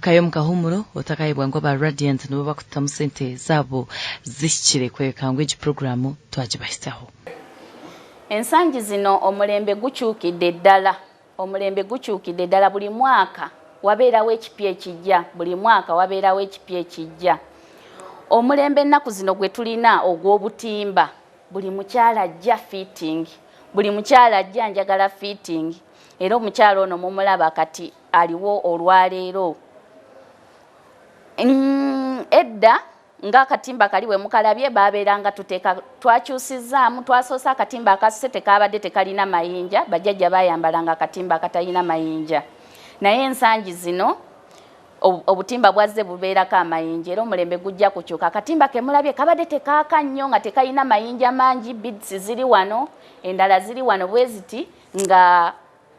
Otakayo mukahumuro otakayo ngoba Radiant nibo bakutamu sente zabo zishikire kwekangwe egi program twagibahisaho. Ensangi zino omulembe gukyukidde ddala. Omulembe gukyukidde ddala buli mwaka wabeerawo ekipya ekijja. Buli mwaka wabeerawo ekipya ekijja. Omulembe ennaku zino gwe tulina ogw'obutimba. Buli mukyala ajja fitting. Buli mukyala ajja njagala fitting. Era omukyala ono mumulaba kati aliwo olwaleero. Edda nga akatimba kaliwe mukalabye babeeranga tuteeka twakyusizaamu twasoosa akatimba akasise tekabadde tekalina mayinja bajjajja bayambalanga akatimba akatalina mayinja naye ensangi zino obutimba bwazze bubeerako amayinja era omulembe gujja kukyuka akatimba kemulabye kabadde tekaaka nnyo nga tekalina mayinja mangi beads ziri wano endala ziri wano bweziti nga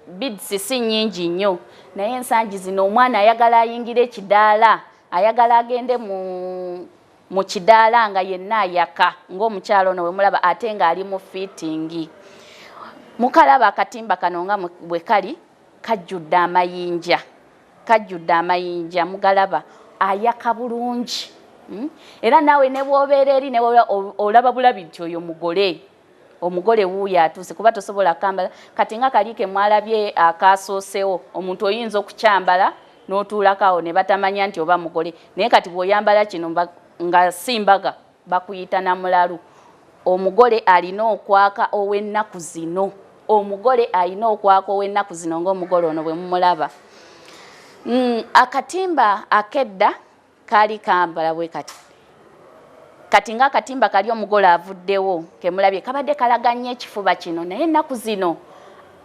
beads si nnyingi nnyo naye ensangi zino omwana ayagala ayingire ekidaala ayagala agende mu kidaala nga yenna ayaka ng'omukyalo ono we mulaba ate nga ali mu fitting. Mukalaba akatimba kano nga bwe kali kajjudde amayinja. Kajjudde amayinja mugalaba ayaka bulungi. Era nawe ne bw'obeera eri ne olaba bulabi nti oyo mugole. Omugole wuuyo atuuse kuba tosobola kambala kati nga kali ke mwalabye akasoosewo omuntu oyinza okukyambala n'otuulakawo ne batamanya nti oba mugole naye kati bw'oyambala kino nga simbaga bakuyita na mulalu. Omugole alina okwaka ow'ennaku zino. Omugole alina okwaka ow'ennaku zino ng'omugole ono bwe mumulaba. Akatimba akedda kaali kambala bwe kati. Kati nga akatimba kali omugole avuddewo kemulabye kabadde kalaganya ekifuba kino naye ennaku zino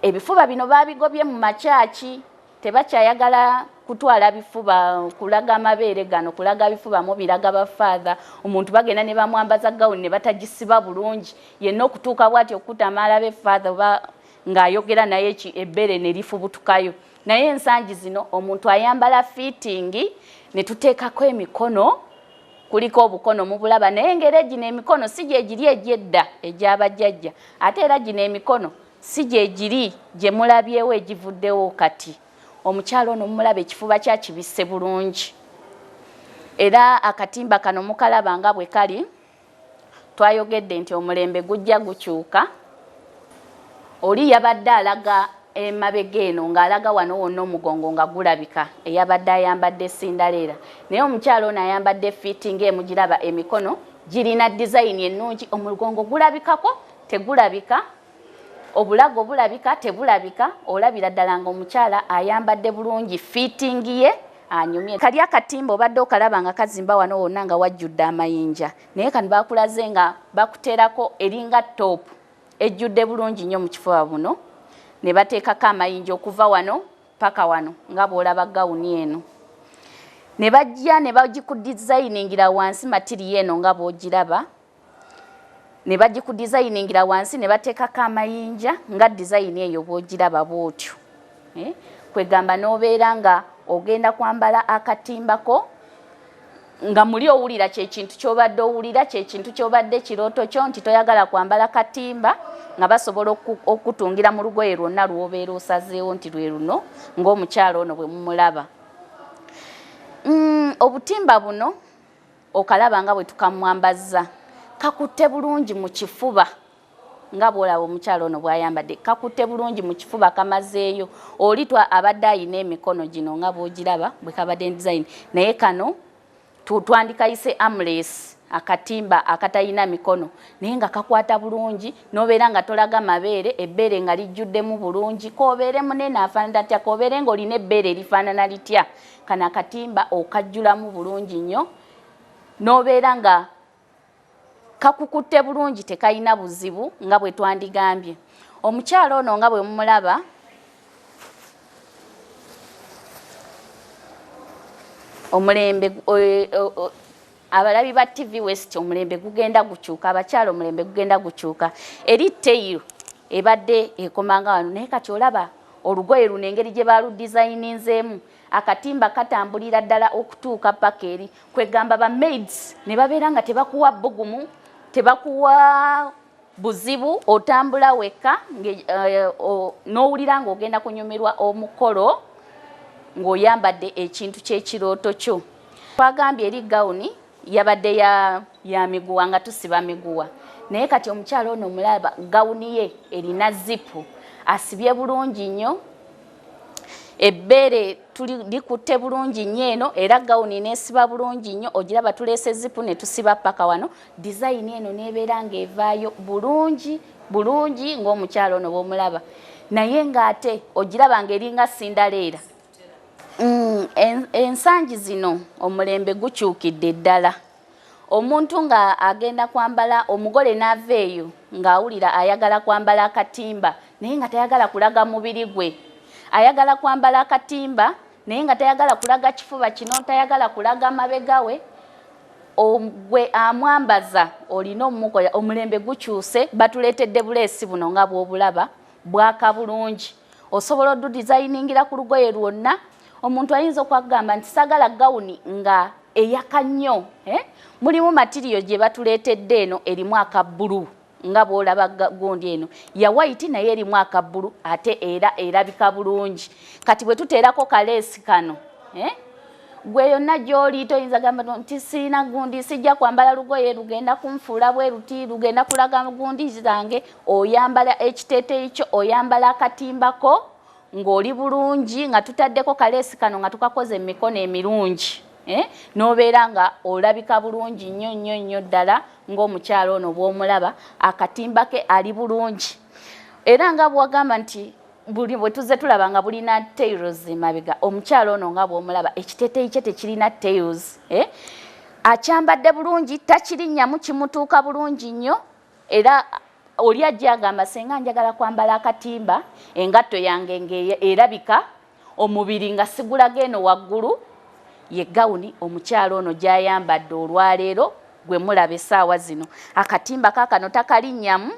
ebifuba bino babigobye mu makyaki tebakyayagala kutwala bifuba kulaga amabeere gano kulaga bifuba mu biraga bafaatha omuntu bagenda ne bamwambaza gawuni ne batagisiba bulungi yenna okutuuka bw'ati okutamala befaatha ng'ayogera naye ebbere ne lifubutukayo naye ensangi zino omuntu ayambala fitting ne tuteekako emikono kuliko obukono mubulaba naye ngere gino emikono si gye giri egyedda egy'abajjajja ate era gino emikono si gye giri gye mulabyewo egivuddewo kati. Omukyalo ono mumulaba ekifuba kya kibisse bulungi. Era akatimba kano mukalaba nga bwe kali twayogedde nti omulembe gujja gukyuka. Oli yabadde alaga emabega eno ng'alaga wano wonna omugongo nga gulabika eyabadde ayambadde sindaleera naye omukyalo ono ayambadde fitting emugiraba emikono girina design ennungi omugongo gulabikako tegulabika obulago bulabika tebulabika olabira ddala ng'omukyala ayambadde bulungi fitting ye anyumye. Kali akatimba obadde okalaba nga kazimba wano wonna nga wajjudde amayinja naye kano bakulaze nga bakuteerako eringa top ejjudde bulungi nnyo mu kifuba buno ne bateekako amayinja okuva wano paka wano nga bw'olaba gawuni eno ne bajja ne bagikudizayiningira wansi matiri eno nga bw'ogiraba ne bagikudizayiningira wansi ne bateekako amayinja nga dizayini eyo bw'ogiraba bw'otyo kwegamba n'obeera nga ogenda kwambala akatimbako nga muli owulira kyekintu ky'obadde owulira kyekintu ky'obadde kirooto kyo nti toyagala kwambala katimba nga basobola okutungira mu lugoye lwonna lw'obeera osazeewo nti lwe luno ng'omukyalo ono bwe mumulaba. Obutimba buno okalaba nga bwe tukamwambazza kakutte bulungi mu kifuba nga bw'olaba omukyalo ono bw'ayambadde kakutte bulungi mu kifuba kamazeeyo oli abadde ayina emikono gino nga bw'ogiraba bwe kabadde design naye kano twandikayise armless akatimba akatalina mikono naye nga kakwata bulungi n'obeera nga tolaga mabeere ebbeere nga lijjuddemu bulungi koobeere munene afaanana atya koobeere ng'olina ebbeere erifaanana litya kano akatimba okajjulamu bulungi nnyo n'obeera nga kakukutte bulungi tekayina buzibu nga bwe twandigambye. Omukyalo ono nga bwe mumulaba omulembe abalabi ba TV West omulembe gugenda gukyuka abakyalo omulembe gugenda gukyuka eri tail ebadde ekomanga wano naye kati olaba olugoye luno engeri gye baludizayininzeemu akatimba katambulira ddala okutuuka paka eri kwegamba ba maids ne babeera nga tebakuwa bugumu tebakuwa buzibu otambula weka n'owulira ng'ogenda kunyumirwa omukolo ng'oyambadde ekintu ky'ekirooto kyo. Twagambye eri gawuni yabadde ya miguwa nga tusiba miguwa. Naye kati omukyalo ono omulaba gawuni ye erina zipu, asibye bulungi nnyo, ebbeere likutte bulungi nnyo eno, era gawuni neesiba bulungi nnyo. Ogiraba tuleese zipu ne tusiba paka wano. Dizayini eno neebeera ng'evaayo bulungi ng'omukyalo ono bw'omulaba. Naye ng'ate ogiraba ng'eringa Sindaleera. Ensangi zino omulembe gukyukidde ddala. Omuntu nga agenda kwambala, omugole n'ava eyo ng'awulira ayagala kwambala akatimba naye nga tayagala kulaga mubiri gwe, ayagala kwambala akatimba naye nga tayagala kulaga kifuba kino, tayagala kulaga mabega we, gwe amwambaza olina omukola. Omulembe gukyuse, batuleetedde buleesi buno nga bw'obulaba bwaka bulungi. Osobola odudizayiningira ku lugoye lwonna. Omuntu ayinza okwagamba nti sagala gawuni nga eyaka nnyo. Mulimu matiriyo gye batuleetedde eno erimu akabbulu nga bw'olaba gundi eno ya white naye erimu akabbulu ate era erabika bulungi. Kati bwe tuteerako kaleesi kano gwe yonna gy'oli toyinza gamba nti sirina gundi, sijja kwambala lugoye lugenda kunfuula bwe ruti, lugenda kulaga gundi zange. Oyambala ekiteeteeyi kyo, oyambala akatimbako ng'oli bulungi nga tutaddeko kaleesi kano nga tukakoze emikono emirungi. N'obeera nga olabika bulungi nnyo ddala ng'omukyalo ono bw'omulaba, akatimba ke ali bulungi. Era nga bw'agamba nti bwe tuzze tulaba nga bulina tails mabega, omukyalo ono nga bw'omulaba ekiteeteeyi kye tekirina tails. Akyambadde bulungi, takirinnyamu, kimutuuka bulungi nnyo. Era oli ajja agamba senga njagala kwambala akatimba, engatto yange ng'erabika, omubiri nga sigulaga eno waggulu, ye gawuni omukyalo ono gy'ayambadde olwaleero gwe mulaba essaawa zino. Akatimba kaakano takalinnyamu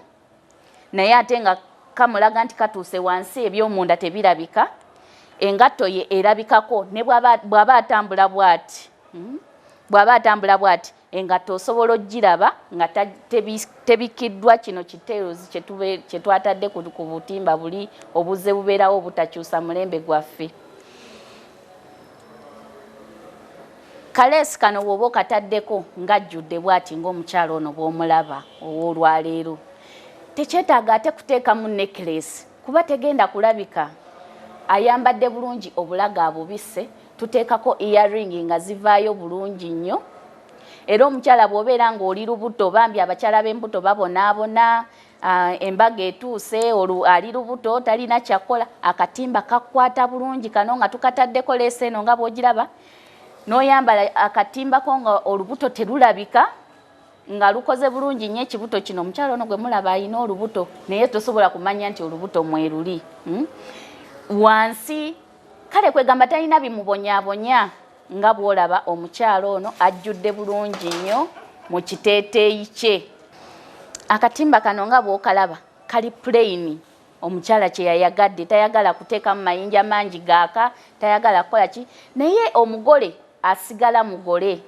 naye ate nga kamulaga nti katuuse wansi, eby'omunda tebirabika. Engatto ye erabikako ne bw'aba atambula bw'ati engatto osobola ogiraba nga tebikiddwa kino kiteeruzi kye twatadde ku butimba buli obuzze bubeerawo obutakyusa mulembe gwaffe. Kaleesi kano bw'oba okataddeko ng'ajjudde bw'ati ng'omukyalo ono bw'omulaba ow'olwaleero, tekyetaaga ate kuteekamu necklace kuba tegenda kulabika. Ayambadde bulungi, obulaga abubisse, tuteekako earring nga zivaayo bulungi nnyo. Era omukyala bw'obeera ng'oli lubuto, bambi abakyala b'embuto babonaabona, embaga etuuse, ali lubuto talina kyakola, akatimba kakwata bulungi kano nga tukataddeko leesi eno nga bw'ogiraba. N'oyambala akatimbako nga olubuto terulabika, nga lukoze bulungi nnyo ekibuto kino. Omukyalo ono gwe mulaba alina olubuto naye tosobola kumanya nti olubuto mweruli. Wansi kale kwegamba talina bimubonyaabonya nga bw'olaba omukyalo ono ajjudde bulungi nnyo mu kiteeteeyi kye. Akatimba kano nga bw'okalaba kali plain. Omukyala kye yayagadde, tayagala kuteekamu mayinja mangi gaaka, tayagala kukola ki. Naye omugole asigala mugole.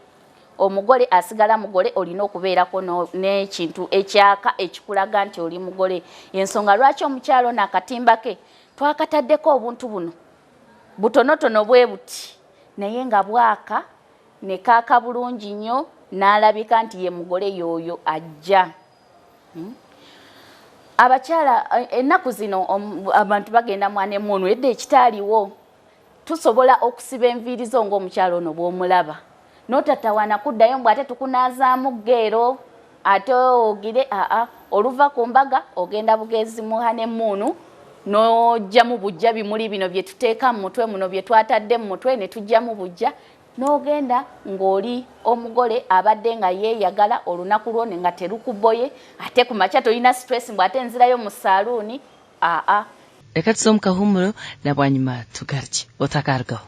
Omugole asigala mugole, olina okubeerako n'ekintu ekyaka ekikulaga nti oli mugole. Ensonga lwaki omukyalo ono akatimba ke twakataddeko obuntu buno butonotono bwe buti naye nga bwaka ne kaaka bulungi nnyo, n'alabika nti ye mugole y'oyo ajja. Abakyala ennaku zino abantu bagenda mwana emmundu, edda ekitaaliwo tusobola okusiba enviiri zo ng'omukyalo ono bw'omulaba. N'otatawaana kuddayo mbw ate tukunaazaamu ggeero ate ogire oluva ku mbaga ogenda bugezi muhana emmuunu n'ojjamu bujja bimuli bino bye tuteeka mu mutwe muno bye twatadde mu mutwe ne tujjamu bujja, n'ogenda ng'oli omugole abadde nga yeeyagala olunaku lwone nga terukuboye, ate ku makya tolina stress mbw ate nzirayo mu saaluuni. Reka tusome kahumuro na bwanyuma tugarye otakargaho.